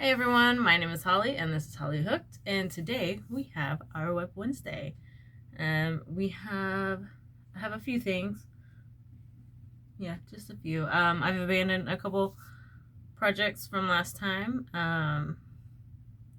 Hey everyone, my name is Holly and this is Holly Hooked, and today we have our WIP Wednesday. I have a few things. Yeah, just a few. I've abandoned a couple projects from last time.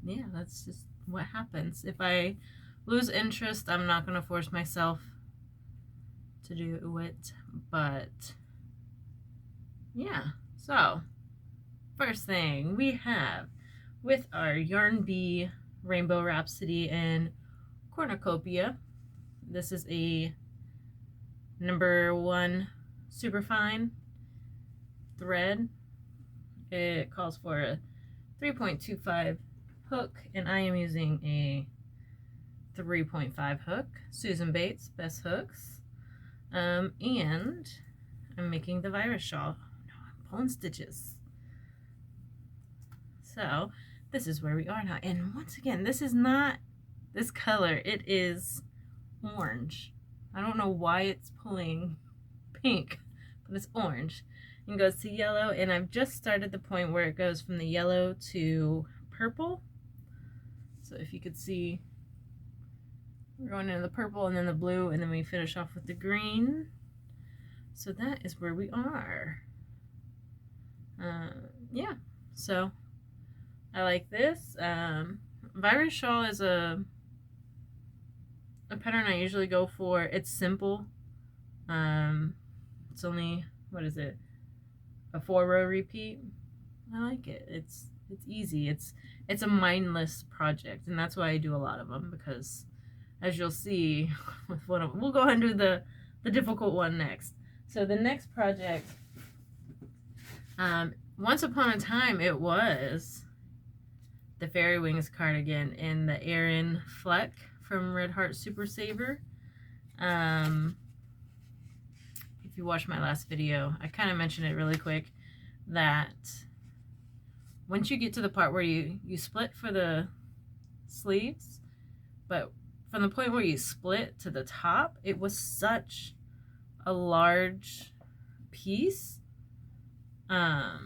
Yeah, that's just what happens. If I lose interest, I'm not going to force myself to do it, but yeah. So, first thing we have with our Yarn Bee Rainbow Rhapsody in Cornucopia. This is a #1 superfine thread. It calls for a 3.25 hook, and I am using a 3.5 hook. Susan Bates, Best Hooks. And I'm making the virus shawl. No, I'm pulling stitches. So this is where we are now. And once again, this is not this color. It is orange. I don't know why it's pulling pink, but it's orange. And goes to yellow, and I've just started the point where it goes from the yellow to purple. So if you could see, we're going into the purple and then the blue, and then we finish off with the green. So that is where we are. Yeah, so I like this. Virus Shawl is a pattern I usually go for. It's simple. It's only, what is it, a 4-row repeat. I like it. It's easy. It's a mindless project, and that's why I do a lot of them, because as you'll see with one of them, we'll go ahead and do the difficult one next. So the next project, once upon a time it was the Fairy Wings cardigan in the Erin Fleck from Red Heart Super Saver. If you watched my last video, I kind of mentioned it really quick, that once you get to the part where you split for the sleeves, but from the point where you split to the top, it was such a large piece. How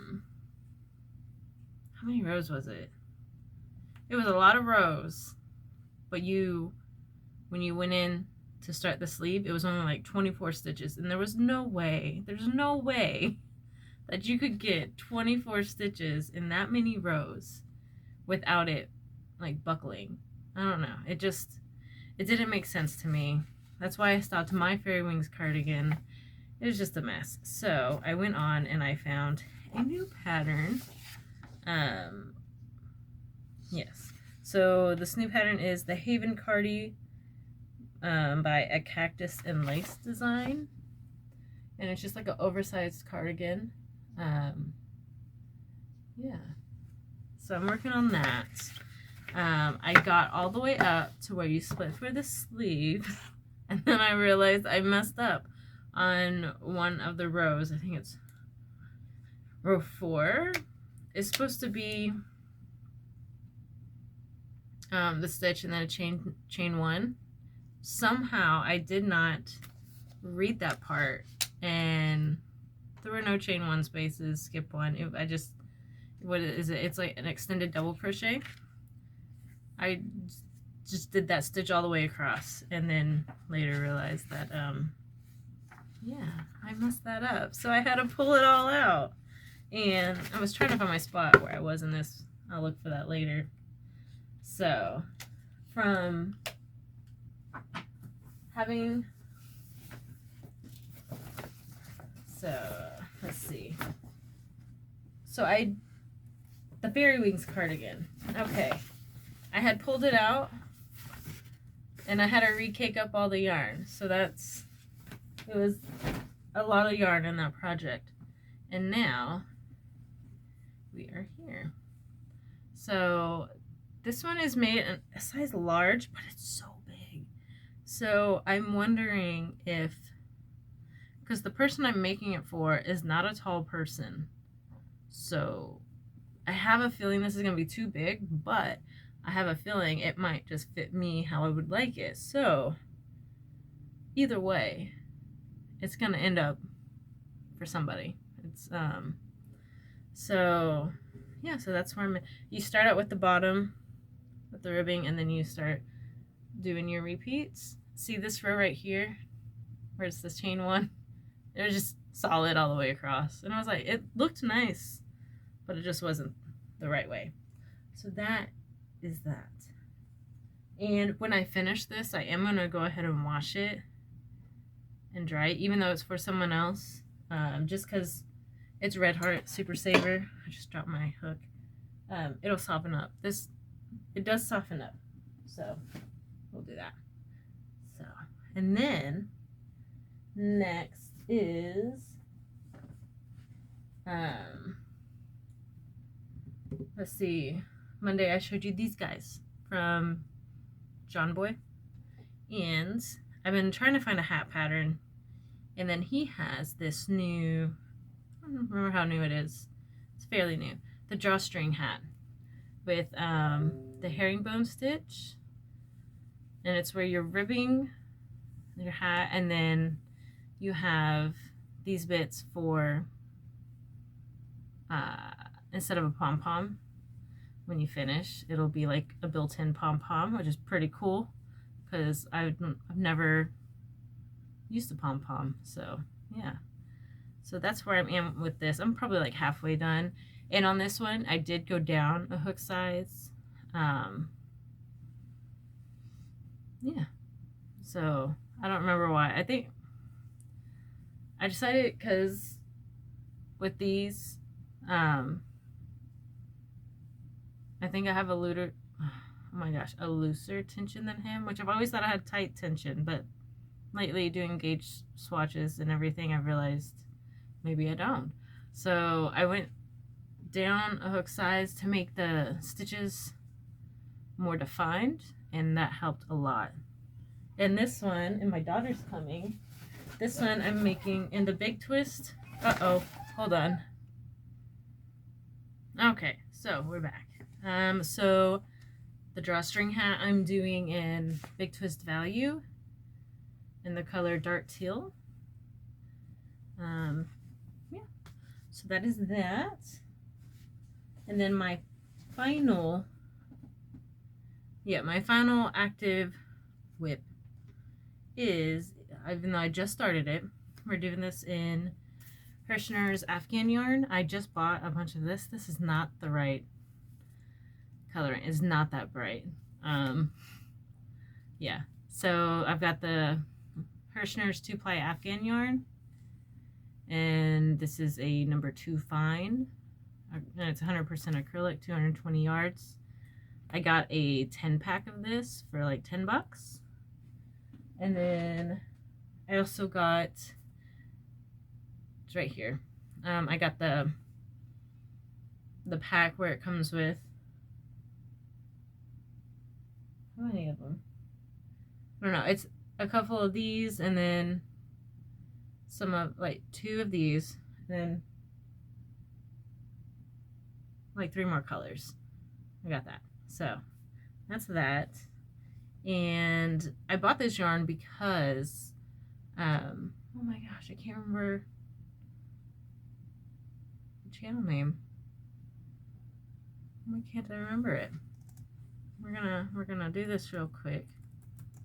many rows was it? It was a lot of rows, but when you went in to start the sleeve, it was only like 24 stitches, and there's no way that you could get 24 stitches in that many rows without it like buckling. I don't know, it didn't make sense to me. That's why I stopped my Fairy Wings cardigan. It was just a mess. So I went on and I found a new pattern. Yes. So this new pattern is the Haven Cardi by A Cactus and Lace Design. And it's just like an oversized cardigan. Yeah. So I'm working on that. I got all the way up to where you split for the sleeve, and then I realized I messed up on one of the rows. I think it's row 4. It's supposed to be the stitch and then a chain 1. Somehow I did not read that part, and there were no chain 1 spaces. Skip 1. What is it? It's like an extended double crochet. I just did that stitch all the way across, and then later realized that yeah, I messed that up, so I had to pull it all out. And I was trying to find my spot where I was in this. I'll look for that later. So from having, let's see. So the Fairy Wings cardigan. Okay. I had pulled it out, and I had to recake up all the yarn. So it was a lot of yarn in that project. And now we are here. So this one is made in a size large, but it's so big. So I'm wondering if, because the person I'm making it for is not a tall person, so I have a feeling this is going to be too big, but I have a feeling it might just fit me how I would like it. So either way, it's going to end up for somebody. It's so yeah, so that's where you start out with the bottom with the ribbing, and then you start doing your repeats. See this row right here where it's this chain one? It was just solid all the way across, and I was like, it looked nice, but it just wasn't the right way. So that is that. And when I finish this, I am going to go ahead and wash it and dry it, even though it's for someone else, just because it's Red Heart Super Saver. I just dropped my hook. It'll soften up. It does soften up, so we'll do that. So, and then next is let's see, Monday I showed you these guys from John Boy, and I've been trying to find a hat pattern, and then he has this new, I don't remember how new it is, it's fairly new, the drawstring hat with the herringbone stitch, and it's where you're ribbing your hat, and then you have these bits for instead of a pom-pom, when you finish it'll be like a built-in pom-pom, which is pretty cool because I've never used a pom-pom. So yeah, so that's where I am with this. I'm probably like halfway done, and on this one I did go down a hook size. Yeah, so I don't remember why. I think I decided because with these I think I have a looser, oh my gosh, a looser tension than him, which I've always thought I had tight tension, but lately doing gauge swatches and everything, I've realized maybe I don't. So I went down a hook size to make the stitches more defined, and that helped a lot. And this one, and my daughter's coming, this one I'm making in the big twist. Uh-oh, hold on. Okay, so we're back. So the drawstring hat I'm doing in Big Twist Value in the color dark teal. Yeah, so that is that. And then my final active WIP is, even though I just started it, we're doing this in Hirschner's Afghan yarn. I just bought a bunch of this. This is not the right coloring. It's not that bright. Yeah, so I've got the Hirschner's 2-ply Afghan yarn, and this is a number 2 fine, and it's 100% acrylic, 220 yards. I got a 10-pack of this for like 10 bucks. And then I also got, it's right here, I got the pack where it comes with, how many of them? I don't know, it's a couple of these, and then some of, like 2 of these, then like 3 more colors. I got that. So that's that. And I bought this yarn because oh my gosh, I can't remember the channel name. Why can't I remember it? We're gonna do this real quick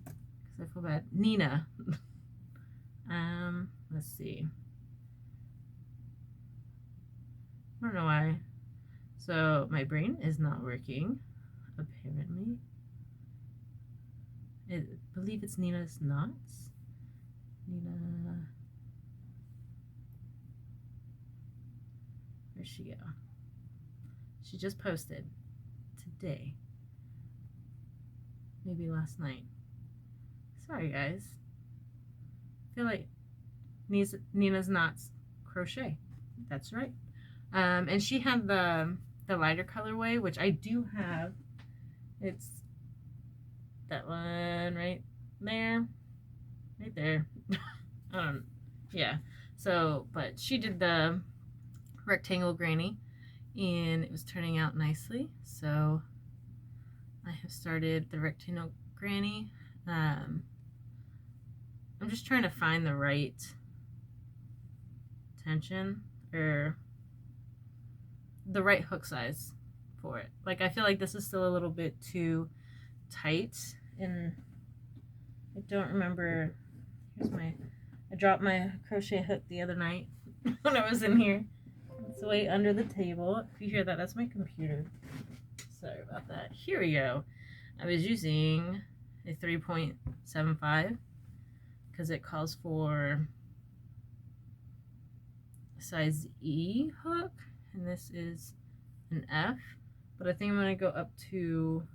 because I feel bad. Nina. Let's see. I don't know why. So my brain is not working, apparently. I believe it's Nina's Knots. Nina. Where'd she go? She just posted today. Maybe last night. Sorry, guys. I feel like Nina's Knots Crochet. That's right. And she had the lighter colorway, which I do have. It's that one right there. Right there. Yeah. So, but she did the rectangle granny, and it was turning out nicely. So I have started the rectangle granny. I'm just trying to find the right tension, or the right hook size for it. Like, I feel like this is still a little bit too tight, and I don't remember. I dropped my crochet hook the other night when I was in here. It's way under the table. If you hear that, that's my computer. Sorry about that. Here we go. I was using a 3.75 because it calls for a size E hook, and this is an F, but I think I'm going to go up to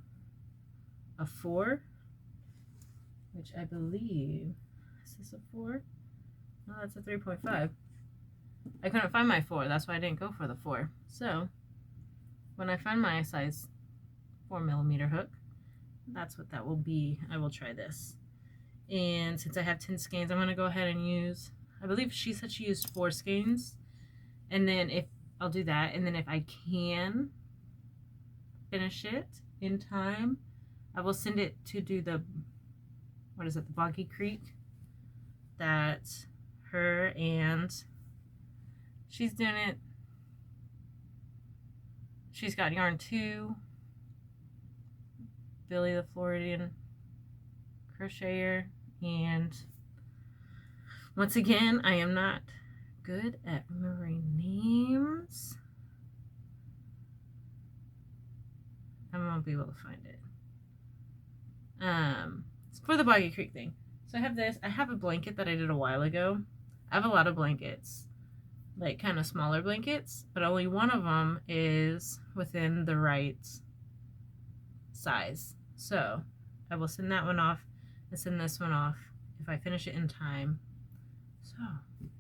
a 4, which I believe, is this a 4? No, that's a 3.5. I couldn't find my 4, that's why I didn't go for the 4. So when I find my size 4mm hook, that's what that will be. I will try this. And since I have 10 skeins, I'm going to go ahead and use, I believe she said she used 4 skeins. And then if I'll do that, and then if I can finish it in time, I will send it to do the, what is it, the Boggy Creek, that her and she's doing it. She's got yarn too. Billy the Floridian crocheter, and once again, I am not good at remembering names. I won't be able to find it. It's for the Boggy Creek thing. So I have this. I have a blanket that I did a while ago. I have a lot of blankets, like kind of smaller blankets, but only one of them is within the right size. So I will send that one off and send this one off if I finish it in time. So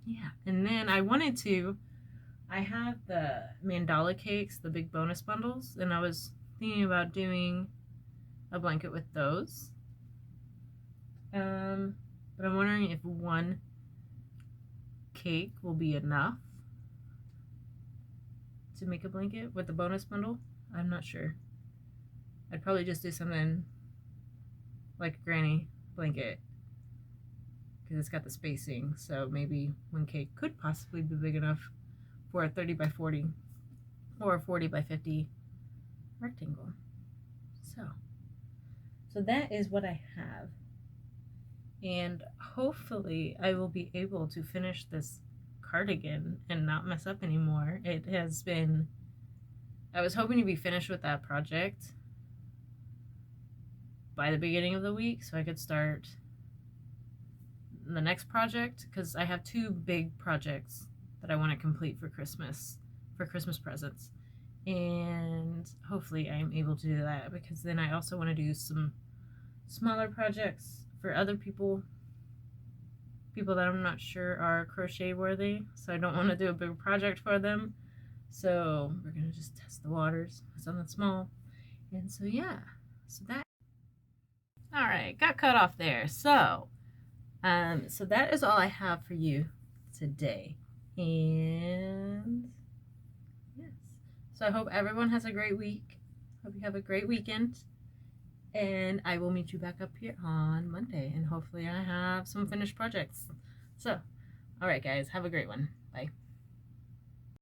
yeah, and then I have the mandala cakes, the big bonus bundles, and I was thinking about doing a blanket with those. But I'm wondering if one cake will be enough to make a blanket with the bonus bundle. I'm not sure. I'd probably just do something like a granny blanket because it's got the spacing, so maybe one cake could possibly be big enough for a 30 by 40 or a 40 by 50 rectangle. So that is what I have, and hopefully I will be able to finish this cardigan and not mess up anymore. It has been, I was hoping to be finished with that project by the beginning of the week so I could start the next project, because I have 2 big projects that I want to complete for Christmas presents, and hopefully I'm able to do that, because then I also want to do some smaller projects for other people that I'm not sure are crochet worthy, so I don't want to do a big project for them. So we're gonna just test the waters, something small. And so yeah, so that, all right, got cut off there. So so that is all I have for you today. And yes, so I hope everyone has a great week. Hope you have a great weekend. And I will meet you back up here on Monday. And hopefully I have some finished projects. So, all right, guys, have a great one.